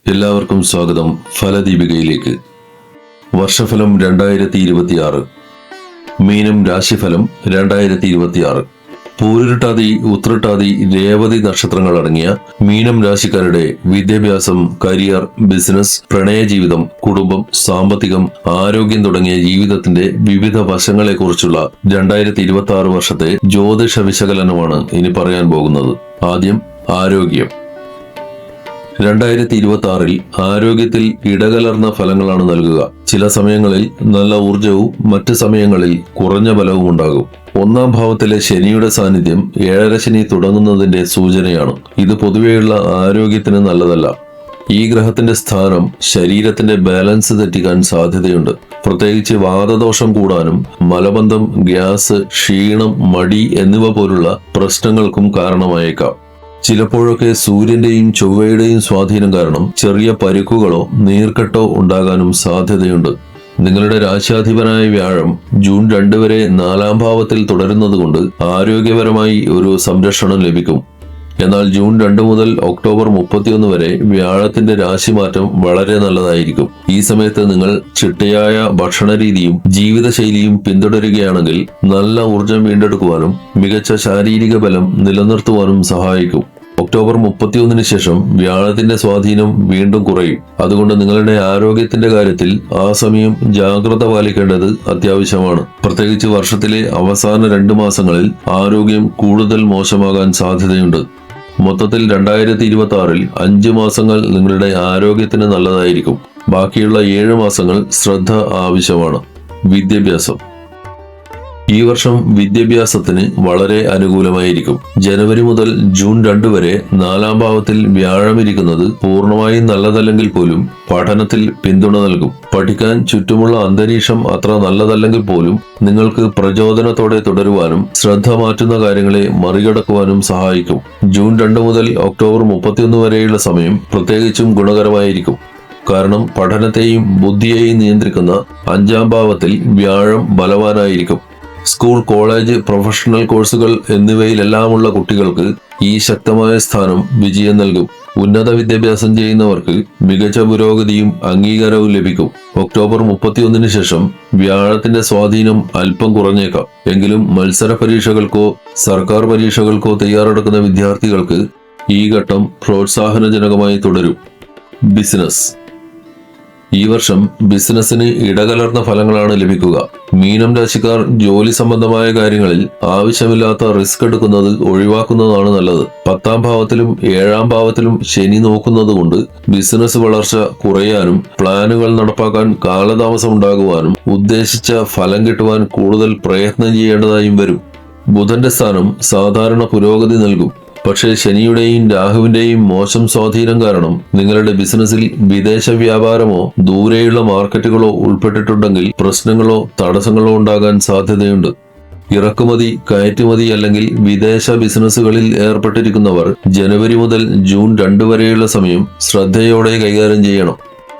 എല്ലാവർക്കും സ്വാഗതം ഫലദീപികയിലേക്ക്. വർഷഫലം 2026. മീനം രാശിഫലം 2026. പൂരിട്ടാതി, ഉത്രട്ടാതി, രേവതി നക്ഷത്രങ്ങൾ അടങ്ങിയ മീനം രാശിക്കാരുടെ വിദ്യാഭ്യാസം, കരിയർ, ബിസിനസ്, പ്രണയജീവിതം, കുടുംബം, സാമ്പത്തികം, ആരോഗ്യം തുടങ്ങിയ ജീവിതത്തിന്റെ വിവിധ വശങ്ങളെക്കുറിച്ചുള്ള 2026 വർഷത്തെ ജ്യോതിഷ വിശകലനമാണ് ഇനി പറയാൻ പോകുന്നത്. ആദ്യം ആരോഗ്യം. 2026 ആരോഗ്യത്തിൽ ഇടകലർന്ന ഫലങ്ങളാണ് നൽകുക. ചില സമയങ്ങളിൽ നല്ല ഊർജവും മറ്റ് സമയങ്ങളിൽ കുറഞ്ഞ ബലവും ഉണ്ടാകും. 1-ാം ഭാവത്തിലെ ശനിയുടെ സാന്നിധ്യം 7ാം ശനി തുടങ്ങുന്നതിന്റെ സൂചനയാണ്. ഇത് പൊതുവെയുള്ള ആരോഗ്യത്തിന് നല്ലതല്ല. ഈ ഗ്രഹത്തിന്റെ സ്ഥാനം ശരീരത്തിന്റെ ബാലൻസ് തെറ്റിക്കാൻ സാധ്യതയുണ്ട്. പ്രത്യേകിച്ച് വാതദോഷം കൂടാനും മലബന്ധം, ഗ്യാസ്, ക്ഷീണം, മടി എന്നിവ പോലുള്ള പ്രശ്നങ്ങൾക്കും കാരണമായേക്കാം. ചിലപ്പോഴൊക്കെ സൂര്യന്റെയും ചൊവ്വയുടെയും സ്വാധീനം കാരണം ചെറിയ പരുക്കുകളോ നീർക്കെട്ടോ ഉണ്ടാകാനും സാധ്യതയുണ്ട്. നിങ്ങളുടെ രാശ്യാധിപനായ വ്യാഴം ജൂൺ 2 വരെ 4-ാം ഭാവത്തിൽ തുടരുന്നതുകൊണ്ട് ആരോഗ്യപരമായി ഒരു സംരക്ഷണം ലഭിക്കും. എന്നാൽ ജൂൺ 2 മുതൽ ഒക്ടോബർ 31 വരെ വ്യാഴത്തിന്റെ രാശിമാറ്റം വളരെ നല്ലതായിരിക്കും. ഈ സമയത്ത് നിങ്ങൾ ചിട്ടയായ ഭക്ഷണരീതിയും ജീവിതശൈലിയും പിന്തുടരുകയാണെങ്കിൽ നല്ല ഊർജം വീണ്ടെടുക്കുവാനും മികച്ച ശാരീരിക ബലം നിലനിർത്തുവാനും സഹായിക്കും. ഒക്ടോബർ 31 ശേഷം വ്യാഴത്തിന്റെ സ്വാധീനം വീണ്ടും കുറയും. അതുകൊണ്ട് നിങ്ങളുടെ ആരോഗ്യത്തിന്റെ കാര്യത്തിൽ ആ സമയം ജാഗ്രത പാലിക്കേണ്ടത് അത്യാവശ്യമാണ്. പ്രത്യേകിച്ച് വർഷത്തിലെ അവസാന 2 മാസങ്ങളിൽ ആരോഗ്യം കൂടുതൽ മോശമാകാൻ സാധ്യതയുണ്ട്. മൊത്തത്തിൽ 2026 5 മാസങ്ങൾ നിങ്ങളുടെ ആരോഗ്യത്തിന് നല്ലതായിരിക്കും. ബാക്കിയുള്ള 7 മാസങ്ങൾ ശ്രദ്ധ ആവശ്യമാണ്. വിദ്യാഭ്യാസം. ഈ വർഷം വിദ്യാഭ്യാസത്തിന് വളരെ അനുകൂലമായിരിക്കും. ജനുവരി മുതൽ ജൂൺ 2 വരെ 4-ാം ഭാവത്തിൽ വ്യാഴമിരിക്കുന്നത് പൂർണ്ണമായും നല്ലതല്ലെങ്കിൽ പോലും പഠനത്തിൽ പിന്തുണ നൽകും. പഠിക്കാൻ ചുറ്റുമുള്ള അന്തരീക്ഷം അത്ര നല്ലതല്ലെങ്കിൽ പോലും നിങ്ങൾക്ക് പ്രചോദനത്തോടെ തുടരുവാനും ശ്രദ്ധ മാറ്റുന്ന കാര്യങ്ങളെ മറികടക്കുവാനും സഹായിക്കും. ജൂൺ 2 മുതൽ ഒക്ടോബർ 31 വരെയുള്ള സമയം പ്രത്യേകിച്ചും ഗുണകരമായിരിക്കും. കാരണം പഠനത്തെയും ബുദ്ധിയെയും നിയന്ത്രിക്കുന്ന 5-ാം ഭാവത്തിൽ വ്യാഴം ബലവാനായിരിക്കും. സ്കൂൾ, കോളേജ്, പ്രൊഫഷണൽ കോഴ്സുകൾ എന്നിവയിലെല്ലാമുള്ള കുട്ടികൾക്ക് ഈ ശക്തമായ സ്ഥാനം വിജയം നൽകും. ഉന്നത വിദ്യാഭ്യാസം ചെയ്യുന്നവർക്ക് മികച്ച പുരോഗതിയും അംഗീകാരവും ലഭിക്കും. ഒക്ടോബർ 31 ശേഷം വ്യാഴത്തിന്റെ സ്വാധീനം അല്പം കുറഞ്ഞേക്കാം. എങ്കിലും മത്സര പരീക്ഷകൾക്കോ സർക്കാർ പരീക്ഷകൾക്കോ തയ്യാറെടുക്കുന്ന വിദ്യാർത്ഥികൾക്ക് ഈ ഘട്ടം പ്രോത്സാഹനജനകമായി തുടരും. ബിസിനസ്. ഈ വർഷം ബിസിനസ്സിന് ഇടകലർന്ന ഫലങ്ങളാണ് ലഭിക്കുക. മീനം രാശിക്കാർ ജോലി സംബന്ധമായ കാര്യങ്ങളിൽ ആവശ്യമില്ലാത്ത റിസ്ക് എടുക്കുന്നത് ഒഴിവാക്കുന്നതാണ് നല്ലത്. 10-ാം ഭാവത്തിലും 7-ാം ഭാവത്തിലും ശനി നോക്കുന്നതുകൊണ്ട് ബിസിനസ് വളർച്ച കുറയാനും പ്ലാനുകൾ നടപ്പാക്കാൻ കാലതാമസം ഉണ്ടാകുവാനും ഉദ്ദേശിച്ച ഫലം കിട്ടുവാൻ കൂടുതൽ പ്രയത്നം ചെയ്യേണ്ടതായും വരും. ബുധന്റെ സ്ഥാനം സാധാരണ പുരോഗതി നൽകും. പക്ഷേ ശനിയുടെയും രാഹുവിന്റെയും മോശം സ്വാധീനം കാരണം നിങ്ങളുടെ ബിസിനസ്സിൽ വിദേശ വ്യാപാരമോ ദൂരെയുള്ള മാർക്കറ്റുകളോ ഉൾപ്പെട്ടിട്ടുണ്ടെങ്കിൽ പ്രശ്നങ്ങളോ തടസ്സങ്ങളോ ഉണ്ടാകാൻ സാധ്യതയുണ്ട്. ഇറക്കുമതി, കയറ്റുമതി അല്ലെങ്കിൽ വിദേശ ബിസിനസ്സുകളിൽ ഏർപ്പെട്ടിരിക്കുന്നവർ ജനുവരി മുതൽ ജൂൺ 2 വരെയുള്ള സമയം ശ്രദ്ധയോടെ കൈകാര്യം ചെയ്യണം.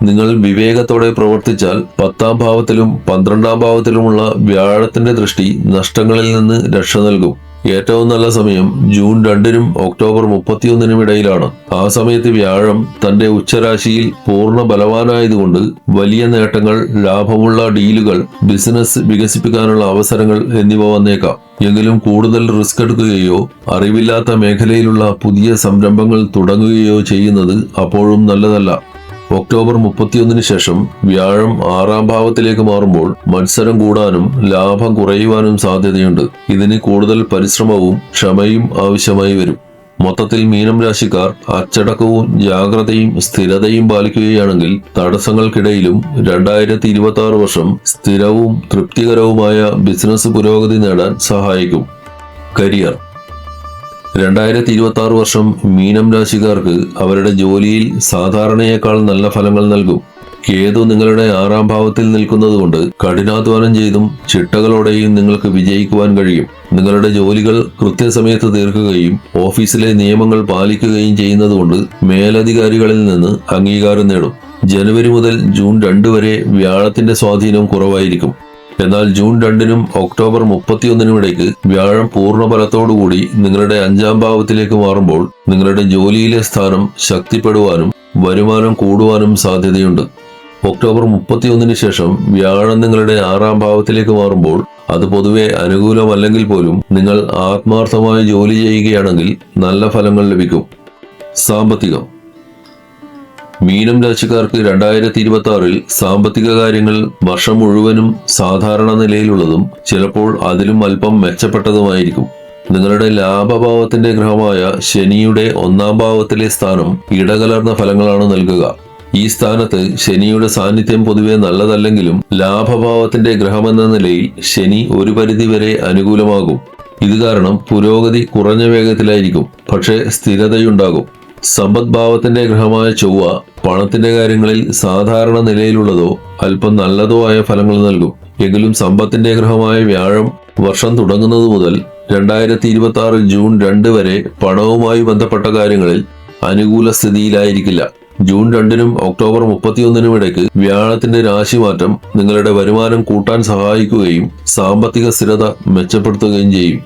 നിങ്ങൾ വിവേകത്തോടെ പ്രവർത്തിച്ചാൽ 10-ാം ഭാവത്തിലും 12-ാം ഭാവത്തിലുമുള്ള വ്യാഴത്തിന്റെ ദൃഷ്ടി നഷ്ടങ്ങളിൽ നിന്ന് രക്ഷ നൽകും. ഏറ്റവും നല്ല സമയം ജൂൺ 2-നും ഒക്ടോബർ 31-നും ഇടയിലാണ്. ആ സമയത്ത് വ്യാഴം തന്റെ ഉച്ചരാശിയിൽ പൂർണ്ണ ബലവാനായതുകൊണ്ട് വലിയ നേട്ടങ്ങൾ, ലാഭമുള്ള ഡീലുകൾ, ബിസിനസ് വികസിപ്പിക്കാനുള്ള അവസരങ്ങൾ എന്നിവ വന്നേക്കാം. എങ്കിലും കൂടുതൽ റിസ്ക് എടുക്കുകയോ അറിവില്ലാത്ത മേഖലയിലുള്ള പുതിയ സംരംഭങ്ങൾ തുടങ്ങുകയോ ചെയ്യുന്നത് അപ്പോഴും നല്ലതല്ല. ഒക്ടോബർ 31 ശേഷം വ്യാഴം 6-ാം ഭാവത്തിലേക്ക് മാറുമ്പോൾ മത്സരം കൂടാനും ലാഭം കുറയുവാനും സാധ്യതയുണ്ട്. ഇതിന് കൂടുതൽ പരിശ്രമവും ക്ഷമയും ആവശ്യമായി വരും. മൊത്തത്തിൽ മീനം രാശിക്കാർ അച്ചടക്കവും ജാഗ്രതയും സ്ഥിരതയും പാലിക്കുകയാണെങ്കിൽ തടസ്സങ്ങൾക്കിടയിലും 2026 വർഷം സ്ഥിരവും തൃപ്തികരവുമായ ബിസിനസ് പുരോഗതി നേടാൻ സഹായിക്കും. കരിയർ. 2026 വർഷം മീനം രാശിക്കാർക്ക് അവരുടെ ജോലിയിൽ സാധാരണയേക്കാൾ നല്ല ഫലങ്ങൾ നൽകും. കേതു നിങ്ങളുടെ 6-ാം ഭാവത്തിൽ നിൽക്കുന്നതുകൊണ്ട് കഠിനാധ്വാനം ചെയ്തും ചിട്ടകളോടെയും നിങ്ങൾക്ക് വിജയിക്കുവാൻ കഴിയും. നിങ്ങളുടെ ജോലികൾ കൃത്യസമയത്ത് തീർക്കുകയും ഓഫീസിലെ നിയമങ്ങൾ പാലിക്കുകയും ചെയ്യുന്നതുകൊണ്ട് മേലധികാരികളിൽ നിന്ന് അംഗീകാരം നേടും. ജനുവരി മുതൽ ജൂൺ 2 വരെ വ്യാഴത്തിന്റെ സ്വാധീനം കുറവായിരിക്കും. എന്നാൽ ജൂൺ 2-നും ഒക്ടോബർ 31-നും ഇടയ്ക്ക് വ്യാഴം പൂർണ്ണബലത്തോടുകൂടി നിങ്ങളുടെ 5-ാം ഭാവത്തിലേക്ക് മാറുമ്പോൾ നിങ്ങളുടെ ജോലിയിലെ സ്ഥാനം ശക്തിപ്പെടുവാനും വരുമാനം കൂടുവാനും സാധ്യതയുണ്ട്. ഒക്ടോബർ 31-ന് ശേഷം വ്യാഴം നിങ്ങളുടെ 6-ാം ഭാവത്തിലേക്ക് മാറുമ്പോൾ അത് പൊതുവെ അനുകൂലമല്ലെങ്കിൽ പോലും നിങ്ങൾ ആത്മാർത്ഥമായി ജോലി ചെയ്യുകയാണെങ്കിൽ നല്ല ഫലങ്ങൾ ലഭിക്കും. സാമ്പത്തികം. മീനം രാശിക്കാർക്ക് 2026-ൽ സാമ്പത്തിക കാര്യങ്ങൾ വർഷം മുഴുവനും സാധാരണ നിലയിലുള്ളതും ചിലപ്പോൾ അതിലും അല്പം മെച്ചപ്പെട്ടതുമായിരിക്കും. നിങ്ങളുടെ ലാഭഭാവത്തിന്റെ ഗ്രഹമായ ശനിയുടെ 1-ാം ഭാവത്തിലെ സ്ഥാനം ഇടകലർന്ന ഫലങ്ങളാണ് നൽകുക. ഈ സ്ഥാനത്ത് ശനിയുടെ സാന്നിധ്യം പൊതുവെ നല്ലതല്ലെങ്കിലും ലാഭഭാവത്തിന്റെ ഗ്രഹമെന്ന നിലയിൽ ശനി ഒരു പരിധിവരെ അനുകൂലമാകും. ഇത് കാരണം പുരോഗതി കുറഞ്ഞ വേഗത്തിലായിരിക്കും, പക്ഷേ സ്ഥിരതയുണ്ടാകും. സമ്പദ് ഭാവത്തിന്റെ ഗ്രഹമായ ചൊവ്വ പണത്തിന്റെ കാര്യങ്ങളിൽ സാധാരണ നിലയിലുള്ളതോ അല്പം നല്ലതോ ആയ ഫലങ്ങൾ നൽകും. എങ്കിലും സമ്പത്തിന്റെ ഗ്രഹമായ വ്യാഴം വർഷം തുടങ്ങുന്നത് മുതൽ 2026 ജൂൺ 2 വരെ പണവുമായി ബന്ധപ്പെട്ട കാര്യങ്ങളിൽ അനുകൂല സ്ഥിതിയിലായിരിക്കില്ല. ജൂൺ 2-നും ഒക്ടോബർ 31-നും ഇടയ്ക്ക് വ്യാഴത്തിന്റെ രാശിമാറ്റം നിങ്ങളുടെ വരുമാനം കൂട്ടാൻ സഹായിക്കുകയും സാമ്പത്തിക സ്ഥിരത മെച്ചപ്പെടുത്തുകയും ചെയ്യും.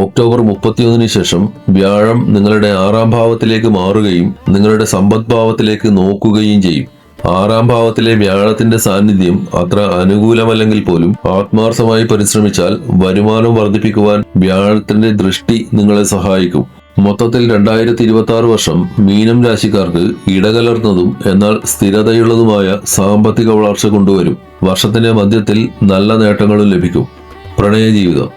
ഒക്ടോബർ 31-ന് ശേഷം വ്യാഴം നിങ്ങളുടെ 6-ാം ഭാവത്തിലേക്ക് മാറുകയും നിങ്ങളുടെ സമ്പദ് ഭാവത്തിലേക്ക് നോക്കുകയും ചെയ്യും. 6-ാം ഭാവത്തിലെ വ്യാഴത്തിന്റെ സാന്നിധ്യം അത്ര അനുകൂലമല്ലെങ്കിൽ പോലും ആത്മാർത്ഥമായി പരിശ്രമിച്ചാൽ വരുമാനം വർദ്ധിപ്പിക്കുവാൻ വ്യാഴത്തിന്റെ ദൃഷ്ടി നിങ്ങളെ സഹായിക്കും. മൊത്തത്തിൽ 2026 വർഷം മീനം രാശിക്കാർക്ക് ഇടകലർന്നതും എന്നാൽ സ്ഥിരതയുള്ളതുമായ സാമ്പത്തിക വളർച്ച കൊണ്ടുവരും. വർഷത്തിന്റെ മധ്യത്തിൽ നല്ല നേട്ടങ്ങളും ലഭിക്കും. പ്രണയജീവിതം.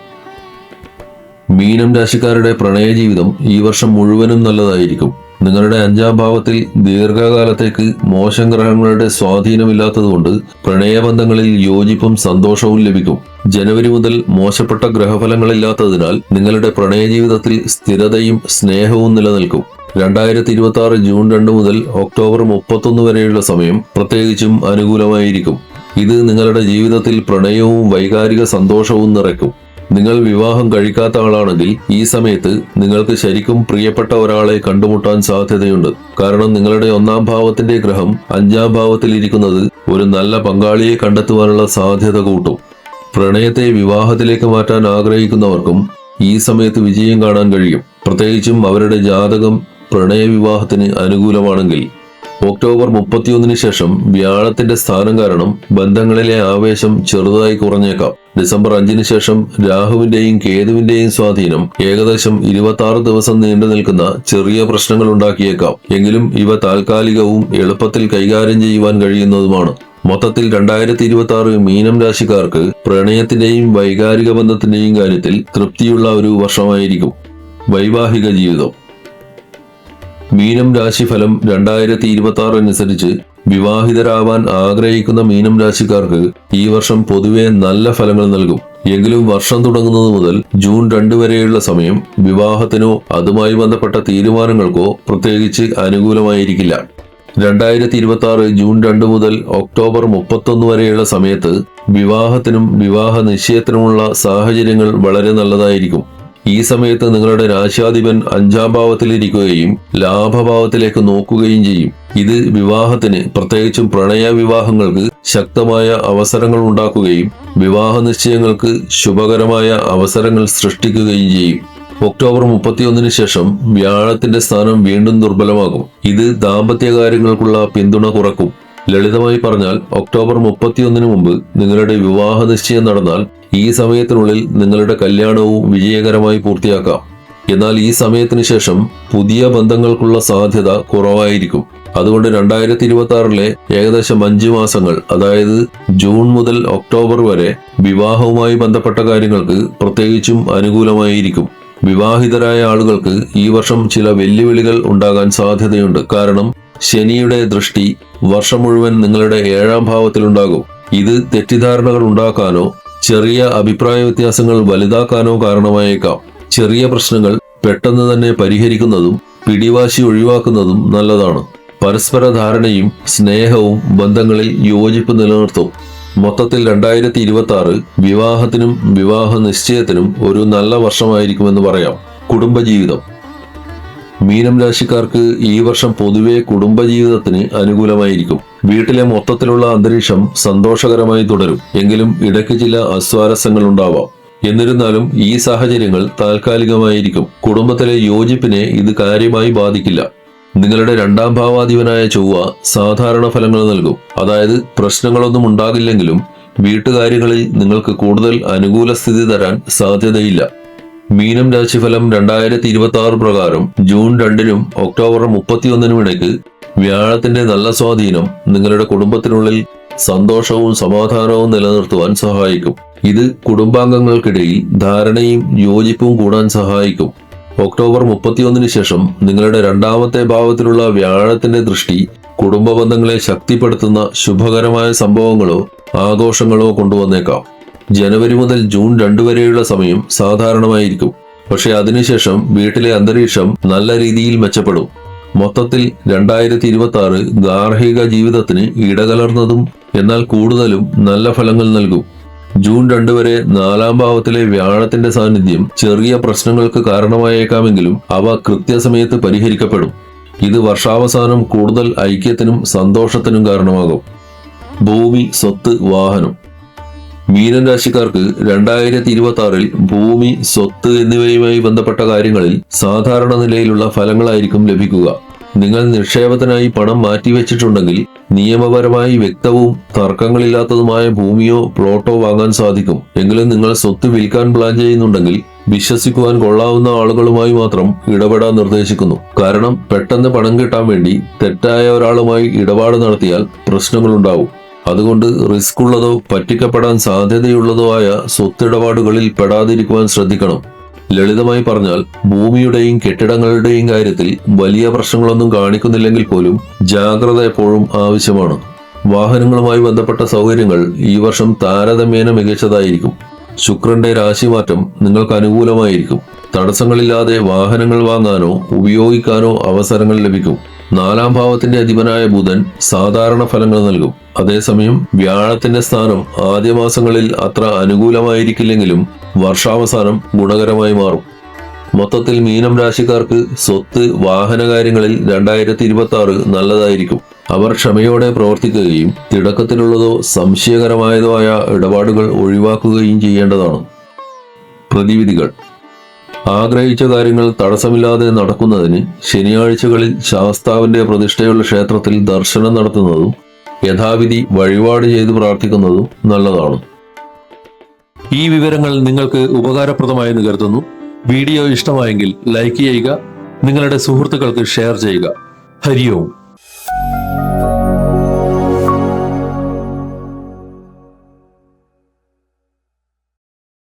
മീനം രാശിക്കാരുടെ പ്രണയജീവിതം ഈ വർഷം മുഴുവനും നല്ലതായിരിക്കും. നിങ്ങളുടെ 5-ാം ഭാവത്തിൽ ദീർഘകാലത്തേക്ക് മോശം ഗ്രഹങ്ങളുടെ സ്വാധീനമില്ലാത്തതുകൊണ്ട് പ്രണയബന്ധങ്ങളിൽ യോജിപ്പും സന്തോഷവും ലഭിക്കും. ജനുവരി മുതൽ മോശപ്പെട്ട ഗ്രഹഫലങ്ങളില്ലാത്തതിനാൽ നിങ്ങളുടെ പ്രണയജീവിതത്തിൽ സ്ഥിരതയും സ്നേഹവും നിലനിൽക്കും. 2026 ജൂൺ 2 മുതൽ ഒക്ടോബർ 31 വരെയുള്ള സമയം പ്രത്യേകിച്ചും അനുകൂലമായിരിക്കും. ഇത് നിങ്ങളുടെ ജീവിതത്തിൽ പ്രണയവും വൈകാരിക സന്തോഷവും നിറയ്ക്കും. നിങ്ങൾ വിവാഹം കഴിക്കാത്ത ആളാണെങ്കിൽ ഈ സമയത്ത് നിങ്ങൾക്ക് ശരിക്കും പ്രിയപ്പെട്ട ഒരാളെ കണ്ടുമുട്ടാൻ സാധ്യതയുണ്ട്. കാരണം നിങ്ങളുടെ 1-ാം ഭാവത്തിന്റെ ഗ്രഹം 5-ാം ഭാവത്തിൽ ഇരിക്കുന്നത് ഒരു നല്ല പങ്കാളിയെ കണ്ടെത്തുവാനുള്ള സാധ്യത കൂട്ടും. പ്രണയത്തെ വിവാഹത്തിലേക്ക് മാറ്റാൻ ആഗ്രഹിക്കുന്നവർക്കും ഈ സമയത്ത് വിജയം കാണാൻ കഴിയും, പ്രത്യേകിച്ചും അവരുടെ ജാതകം പ്രണയവിവാഹത്തിന് അനുകൂലമാണെങ്കിൽ. ഒക്ടോബർ 31-ന് ശേഷം വ്യാഴത്തിന്റെ സ്ഥാനം കാരണം ബന്ധങ്ങളിലെ ആവേശം ചെറുതായി കുറഞ്ഞേക്കാം. ഡിസംബർ 5-ന് ശേഷം രാഹുവിന്റെയും കേതുവിന്റെയും സ്വാധീനം ഏകദേശം 26 ദിവസം നീണ്ടു നിൽക്കുന്ന ചെറിയ പ്രശ്നങ്ങൾ ഉണ്ടാക്കിയേക്കാം. എങ്കിലും ഇവ താൽക്കാലികവും എളുപ്പത്തിൽ കൈകാര്യം ചെയ്യുവാൻ കഴിയുന്നതുമാണ്. മൊത്തത്തിൽ 2026 മീനം രാശിക്കാർക്ക് പ്രണയത്തിന്റെയും വൈകാരിക ബന്ധത്തിന്റെയും കാര്യത്തിൽ തൃപ്തിയുള്ള ഒരു വർഷമായിരിക്കും. വൈവാഹിക ജീവിതം. മീനം രാശിഫലം 2026 അനുസരിച്ച് വിവാഹിതരാവാൻ ആഗ്രഹിക്കുന്ന മീനം രാശിക്കാർക്ക് ഈ വർഷം പൊതുവെ നല്ല ഫലങ്ങൾ നൽകും. എങ്കിലും വർഷം തുടങ്ങുന്നത് മുതൽ ജൂൺ 2 വരെയുള്ള സമയം വിവാഹത്തിനോ അതുമായി ബന്ധപ്പെട്ട തീരുമാനങ്ങൾക്കോ പ്രത്യേകിച്ച് അനുകൂലമായിരിക്കില്ല. 2026 ജൂൺ 2 മുതൽ ഒക്ടോബർ 31 വരെയുള്ള സമയത്ത് വിവാഹത്തിനും വിവാഹ നിശ്ചയത്തിനുമുള്ള സാഹചര്യങ്ങൾ വളരെ നല്ലതായിരിക്കും. ഈ സമയത്ത് നിങ്ങളുടെ രാശാധിപൻ 5-ാം ഭാവത്തിലിരിക്കുകയും ലാഭഭാവത്തിലേക്ക് നോക്കുകയും ചെയ്യും. ഇത് വിവാഹത്തിന്, പ്രത്യേകിച്ചും പ്രണയ വിവാഹങ്ങൾക്ക് ശക്തമായ അവസരങ്ങൾ ഉണ്ടാക്കുകയും വിവാഹ നിശ്ചയങ്ങൾക്ക് ശുഭകരമായ അവസരങ്ങൾ സൃഷ്ടിക്കുകയും ചെയ്യും. ഒക്ടോബർ 31-ന് ശേഷം വ്യാഴത്തിന്റെ സ്ഥാനം വീണ്ടും ദുർബലമാകും. ഇത് ദാമ്പത്യകാര്യങ്ങൾക്കുള്ള പിന്തുണ കുറക്കും. ലളിതമായി പറഞ്ഞാൽ ഒക്ടോബർ 31-ന് മുമ്പ് നിങ്ങളുടെ വിവാഹ നിശ്ചയം നടന്നാൽ ഈ സമയത്തിനുള്ളിൽ നിങ്ങളുടെ കല്യാണവും വിജയകരമായി പൂർത്തിയാക്കാം. എന്നാൽ ഈ സമയത്തിന് ശേഷം പുതിയ ബന്ധങ്ങൾക്കുള്ള സാധ്യത കുറവായിരിക്കും. അതുകൊണ്ട് 2026-ലെ ഏകദേശം 5 മാസങ്ങൾ, അതായത് ജൂൺ മുതൽ ഒക്ടോബർ വരെ വിവാഹവുമായി ബന്ധപ്പെട്ട കാര്യങ്ങൾക്ക് പ്രത്യേകിച്ചും അനുകൂലമായിരിക്കും. വിവാഹിതരായ ആളുകൾക്ക് ഈ വർഷം ചില വെല്ലുവിളികൾ ഉണ്ടാകാൻ സാധ്യതയുണ്ട്. കാരണം ശനിയുടെ ദൃഷ്ടി വർഷം മുഴുവൻ നിങ്ങളുടെ 7-ാം ഭാവത്തിലുണ്ടാകും. ഇത് തെറ്റിദ്ധാരണകൾ ഉണ്ടാക്കാനോ ചെറിയ അഭിപ്രായ വ്യത്യാസങ്ങൾ വലുതാക്കാനോ കാരണമായേക്കാം. ചെറിയ പ്രശ്നങ്ങൾ പെട്ടെന്ന് തന്നെ പരിഹരിക്കുന്നതും പിടിവാശി ഒഴിവാക്കുന്നതും നല്ലതാണ്. പരസ്പര ധാരണയും സ്നേഹവും ബന്ധങ്ങളിൽ യോജിപ്പ് നിലനിർത്തും. മൊത്തത്തിൽ 2026 വിവാഹത്തിനും വിവാഹ നിശ്ചയത്തിനും ഒരു നല്ല വർഷമായിരിക്കുമെന്ന് പറയാം. കുടുംബജീവിതം. മീനം രാശിക്കാർക്ക് ഈ വർഷം പൊതുവെ കുടുംബജീവിതത്തിന് അനുകൂലമായിരിക്കും. വീട്ടിലെ മൊത്തത്തിലുള്ള അന്തരീക്ഷം സന്തോഷകരമായി തുടരും. എങ്കിലും ഇടയ്ക്ക് ചില അസ്വാരസ്യങ്ങൾ ഉണ്ടാവാം. എന്നിരുന്നാലും ഈ സാഹചര്യങ്ങൾ താൽക്കാലികമായിരിക്കും. കുടുംബത്തിലെ യോജിപ്പിനെ ഇത് കാര്യമായി ബാധിക്കില്ല. നിങ്ങളുടെ രണ്ടാം ഭാവാധിപനായ ചൊവ്വ സാധാരണ ഫലങ്ങൾ നൽകും. അതായത് പ്രശ്നങ്ങളൊന്നും ഉണ്ടാകില്ലെങ്കിലും വീട്ടുകാര്യങ്ങളിൽ നിങ്ങൾക്ക് കൂടുതൽ അനുകൂല സ്ഥിതി തരാൻ സാധ്യതയില്ല. മീനം രാശിഫലം 2026 പ്രകാരം ജൂൺ 2-നും ഒക്ടോബർ 31-നും ഇടയ്ക്ക് വ്യാഴത്തിന്റെ നല്ല സ്വാധീനം നിങ്ങളുടെ കുടുംബത്തിനുള്ളിൽ സന്തോഷവും സമാധാനവും നിലനിർത്തുവാൻ സഹായിക്കും. ഇത് കുടുംബാംഗങ്ങൾക്കിടയിൽ ധാരണയും യോജിപ്പും കൂടാൻ സഹായിക്കും. ഒക്ടോബർ 31-ന് ശേഷം നിങ്ങളുടെ രണ്ടാമത്തെ ഭാവത്തിലുള്ള വ്യാഴത്തിന്റെ ദൃഷ്ടി കുടുംബ ബന്ധങ്ങളെ ശക്തിപ്പെടുത്തുന്ന ശുഭകരമായ സംഭവങ്ങളോ ആഘോഷങ്ങളോ കൊണ്ടുവന്നേക്കാം. ജനുവരി മുതൽ ജൂൺ 2 വരെയുള്ള സമയം സാധാരണമായിരിക്കും. പക്ഷെ അതിനുശേഷം വീട്ടിലെ അന്തരീക്ഷം നല്ല രീതിയിൽ മെച്ചപ്പെടും. മൊത്തത്തിൽ 2026 ഗാർഹിക ജീവിതത്തിന് ഇടകലർന്നതും എന്നാൽ കൂടുതലും നല്ല ഫലങ്ങൾ നൽകും. ജൂൺ 2 വരെ 4-ാം ഭാവത്തിലെ വ്യാഴത്തിന്റെ സാന്നിധ്യം ചെറിയ പ്രശ്നങ്ങൾക്ക് കാരണമായേക്കാമെങ്കിലും അവ കൃത്യസമയത്ത് പരിഹരിക്കപ്പെടും. ഇത് വർഷാവസാനം കൂടുതൽ ഐക്യത്തിനും സന്തോഷത്തിനും കാരണമാകും. ഭൂമി, സ്വത്ത്, വാഹനം. മീനൻ രാശിക്കാർക്ക് 2026-ൽ ഭൂമി, സ്വത്ത് എന്നിവയുമായി ബന്ധപ്പെട്ട കാര്യങ്ങളിൽ സാധാരണ നിലയിലുള്ള ഫലങ്ങളായിരിക്കും ലഭിക്കുക. നിങ്ങൾ നിക്ഷേപത്തിനായി പണം മാറ്റിവെച്ചിട്ടുണ്ടെങ്കിൽ നിയമപരമായി വ്യക്തവും തർക്കങ്ങളില്ലാത്തതുമായ ഭൂമിയോ പ്ലോട്ടോ വാങ്ങാൻ സാധിക്കും. എങ്കിലും നിങ്ങൾ സ്വത്ത് വിൽക്കാൻ പ്ലാൻ ചെയ്യുന്നുണ്ടെങ്കിൽ വിശ്വസിക്കുവാൻ കൊള്ളാവുന്ന ആളുകളുമായി മാത്രം ഇടപെടാൻ നിർദ്ദേശിക്കുന്നു. കാരണം പെട്ടെന്ന് പണം കിട്ടാൻ വേണ്ടി തെറ്റായ ഒരാളുമായി ഇടപാട് നടത്തിയാൽ പ്രശ്നങ്ങളുണ്ടാവും. അതുകൊണ്ട് റിസ്ക് ഉള്ളതോ പറ്റിക്കപ്പെടാൻ സാധ്യതയുള്ളതോ ആയ സ്വത്തിടപാടുകളിൽ പെടാതിരിക്കുവാൻ ശ്രദ്ധിക്കണം. ലളിതമായി പറഞ്ഞാൽ ഭൂമിയുടെയും കെട്ടിടങ്ങളുടെയും കാര്യത്തിൽ വലിയ പ്രശ്നങ്ങളൊന്നും കാണിക്കുന്നില്ലെങ്കിൽ പോലും ജാഗ്രത എപ്പോഴും ആവശ്യമാണ്. വാഹനങ്ങളുമായി ബന്ധപ്പെട്ട സൗകര്യങ്ങൾ ഈ വർഷം താരതമ്യേന മികച്ചതായിരിക്കും. ശുക്രന്റെ രാശിമാറ്റം നിങ്ങൾക്ക് അനുകൂലമായിരിക്കും. തടസ്സങ്ങളില്ലാതെ വാഹനങ്ങൾ വാങ്ങാനോ ഉപയോഗിക്കാനോ അവസരങ്ങൾ ലഭിക്കും. 4-ാം ഭാവത്തിന്റെ അധിപനായ ബുധൻ സാധാരണ ഫലങ്ങൾ നൽകും. അതേസമയം വ്യാഴത്തിന്റെ സ്ഥാനം ആദ്യ മാസങ്ങളിൽ അത്ര അനുകൂലമായിരിക്കില്ലെങ്കിലും വർഷാവസാനം ഗുണകരമായി മാറും. മൊത്തത്തിൽ മീനം രാശിക്കാർക്ക് സ്വത്ത്, വാഹന കാര്യങ്ങളിൽ 2026 നല്ലതായിരിക്കും. അവർ ക്ഷമയോടെ പ്രവർത്തിക്കുകയും തിടക്കത്തിലുള്ളതോ സംശയകരമായതോ ആയ ഇടപാടുകൾ ഒഴിവാക്കുകയും ചെയ്യേണ്ടതാണ്. പ്രതിവിധികൾ. ആഗ്രഹിച്ച കാര്യങ്ങൾ തടസ്സമില്ലാതെ നടക്കുന്നതിന് ശനിയാഴ്ചകളിൽ ശാസ്താവിന്റെ പ്രതിഷ്ഠയുള്ള ക്ഷേത്രത്തിൽ ദർശനം നടത്തുന്നതും യഥാവിധി വഴിപാട് ചെയ്ത് പ്രാർത്ഥിക്കുന്നതും നല്ലതാണ്. ഈ വിവരങ്ങൾ നിങ്ങൾക്ക് ഉപകാരപ്രദമായെന്ന് കരുതുന്നു. വീഡിയോ ഇഷ്ടമായെങ്കിൽ ലൈക്ക് ചെയ്യുക, നിങ്ങളുടെ സുഹൃത്തുക്കൾക്ക് ഷെയർ ചെയ്യുക. ഹരി ഓം.